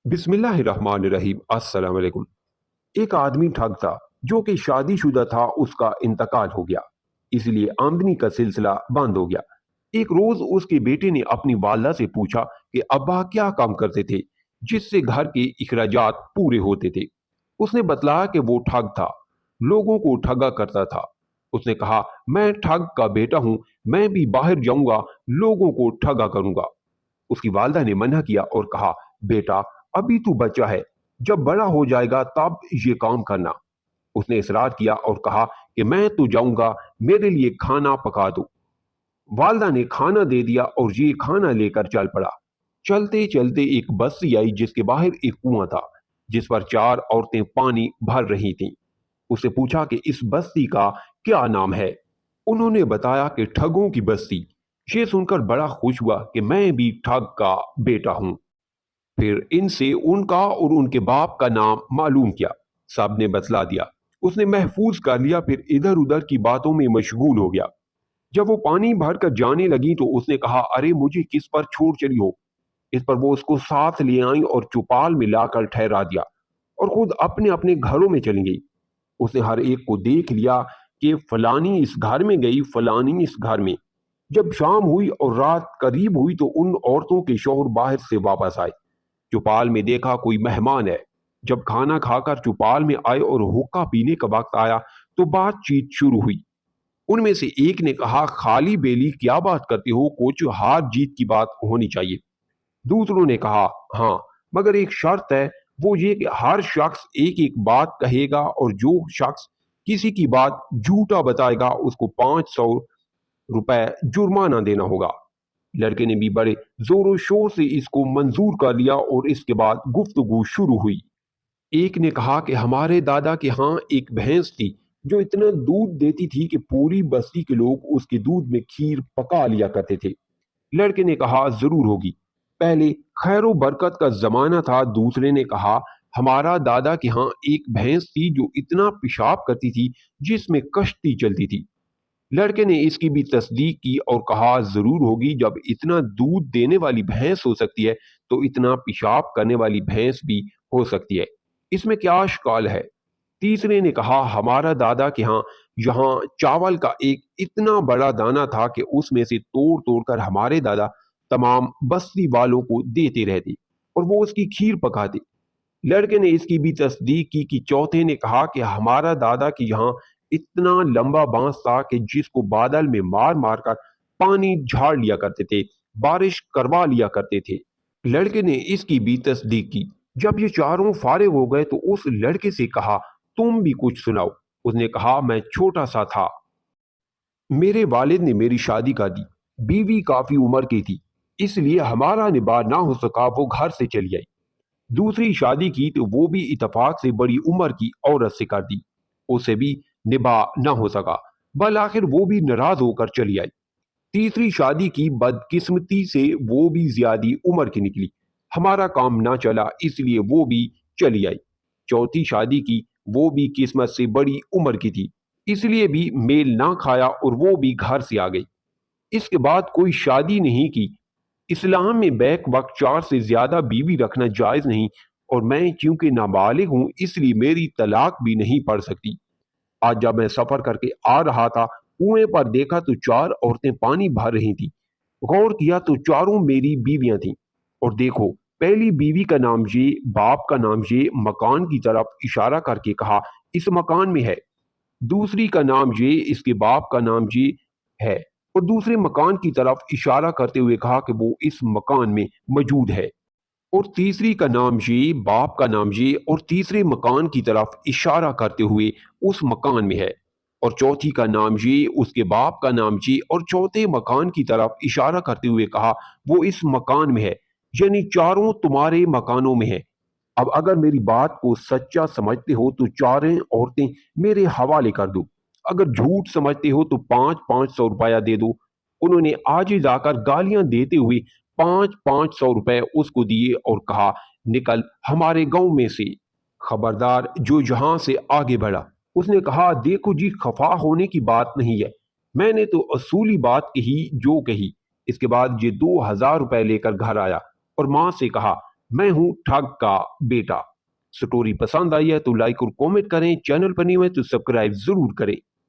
बिस्मिल्लाहिर्रहमानिर्रहीम। अस्सलाम वालेकुम। एक आदमी ठग था जो कि शादीशुदा था। उसका इंतकाल हो गया, इसलिए आमदनी का सिलसिला बंद हो गया। एक रोज उसके बेटे ने अपनी वालदा से पूछा कि अब्बा क्या काम करते थे जिससे घर के इखराजात पूरे होते थे। उसने बतलाया कि वो ठग था, लोगों को ठगा करता था। उसने कहा, मैं ठग का बेटा हूं, मैं भी बाहर जाऊंगा, लोगों को ठगा करूंगा। उसकी वालदा ने मना किया और कहा, बेटा अभी तू बच्चा है, जब बड़ा हो जाएगा तब ये काम करना। उसने इसरार किया और कहा कि मैं तो जाऊंगा, मेरे लिए खाना पका दो। वालदा ने खाना दे दिया और ये खाना लेकर चल पड़ा। चलते चलते एक बस्ती आई जिसके बाहर एक कुआं था, जिस पर चार औरतें पानी भर रही थीं। उससे पूछा कि इस बस्ती का क्या नाम है। उन्होंने बताया कि ठगों की बस्ती। ये सुनकर बड़ा खुश हुआ कि मैं भी ठग का बेटा हूं। फिर इनसे उनका और उनके बाप का नाम मालूम किया। सब ने बतला दिया। उसने महफूज कर लिया, फिर इधर उधर की बातों में मशगूल हो गया। जब वो पानी भर कर जाने लगी तो उसने कहा, अरे मुझे किस पर छोड़ चली हो। इस पर वो उसको साथ ले आई और चौपाल में लाकर ठहरा दिया और खुद अपने अपने घरों में चली गई। उसने हर एक को देख लिया कि फलानी इस घर में गई, फलानी इस घर में। जब शाम हुई और रात करीब हुई तो उन औरतों के शौहर बाहर से वापस आए। चौपाल में देखा कोई मेहमान है। जब खाना खाकर चौपाल में आए और हुक्का पीने का वक्त आया तो बातचीत शुरू हुई। उनमें से एक ने कहा, खाली बेली क्या बात करते हो, कुछ हार जीत की बात होनी चाहिए। दूसरों ने कहा, हाँ, मगर एक शर्त है, वो ये कि हर शख्स एक एक बात कहेगा और जो शख्स किसी की बात झूठा बताएगा उसको 500 रुपए जुर्माना देना होगा। लड़के ने भी बड़े जोरों शोर से इसको मंजूर कर लिया और इसके बाद गुफ्तगू शुरू हुई। एक ने कहा कि हमारे दादा के यहाँ एक भैंस थी जो इतना दूध देती थी कि पूरी बस्ती के लोग उसके दूध में खीर पका लिया करते थे। लड़के ने कहा, जरूर होगी, पहले खैरो बरकत का जमाना था। दूसरे ने कहा, हमारा दादा के यहाँ एक भैंस थी जो इतना पेशाब करती थी जिसमें कश्ती चलती थी। लड़के ने इसकी भी तस्दीक की और कहा, जरूर होगी, जब इतना दूध देने वाली भैंस हो सकती है तो इतना पेशाब करने वाली भैंस भी हो सकती है, इसमें क्या इश्काल है। तीसरे ने कहा, हमारा दादा के यहाँ चावल का एक इतना बड़ा दाना था कि उसमें से तोड़ तोड़ कर हमारे दादा तमाम बस्ती वालों को देते रहते और वो उसकी खीर पकाते। लड़के ने इसकी भी तस्दीक की कि चौथे ने कहा कि हमारा दादा के यहाँ इतना लंबा बांस था कि जिसको बादल में मार मार कर पानी झाड़ लिया करते थे, बारिश करवा लिया करते थे। लड़के ने इसकी भी तस्दीक की। जब ये चारों फारिग हो गए तो उस लड़के से कहा, तुम भी कुछ सुनाओ। उसने कहा, मैं छोटा सा था, मेरे वालिद ने मेरी शादी कर दी। बीवी काफी उम्र की थी, इसलिए हमारा निबाह ना हो सका, वो घर से चली आई। दूसरी शादी की तो वो भी इतफाक से बड़ी उम्र की औरत से कर दी, उसे भी निबाह ना हो सका, बल आखिर वो भी नाराज होकर चली आई। तीसरी शादी की, बदकिस्मती से वो भी ज्यादा उम्र की निकली, हमारा काम ना चला, इसलिए वो भी चली आई। चौथी शादी की, वो भी किस्मत से बड़ी उम्र की थी, इसलिए भी मेल ना खाया और वो भी घर से आ गई। इसके बाद कोई शादी नहीं की। इस्लाम में बैक वक्त चार से ज्यादा बीवी रखना जायज नहीं, और मैं चूंकि नाबालिग हूं इसलिए मेरी तलाक भी नहीं पड़ सकती। आज जब मैं सफर करके आ रहा था, कुएं पर देखा तो चार औरतें पानी भर रही थीं। गौर किया तो चारों मेरी बीवियां थीं। और देखो, पहली बीवी का नाम ये, बाप का नाम ये, मकान की तरफ इशारा करके कहा, इस मकान में है। दूसरी का नाम ये, इसके बाप का नाम ये है, और दूसरे मकान की तरफ इशारा करते हुए कहा कि वो इस मकान में मौजूद है। और तीसरी का नाम ये, बाप का नाम ये, और तीसरे मकान की तरफ इशारा करते हुए उस मकान में है। और चौथी का नाम ये, उसके बाप का नाम ये, और चौथे मकान की तरफ इशारा करते हुए कहा, वो इस मकान में है, यानी चारों तुम्हारे मकानों में है। अब अगर मेरी बात को सच्चा समझते हो तो चारें औरतें मेरे हवाले कर दो, अगर झूठ समझते हो तो 500-500 रुपया दे दो। उन्होंने आज ही जाकर गालियां देते हुए 500-500 रुपए उसको दिए और कहा, निकल हमारे गांव में से, खबरदार जो यहां से आगे बढ़ा। उसने कहा, देखो जी, खफा होने की बात नहीं है, मैंने तो असूली बात कही जो कही। इसके बाद ये 2000 रुपए लेकर घर आया और मां से कहा, मैं हूं ठग का बेटा। स्टोरी पसंद आई है तो लाइक और कमेंट करें, चैनल पर नहीं हुए तो सब्सक्राइब जरूर करें।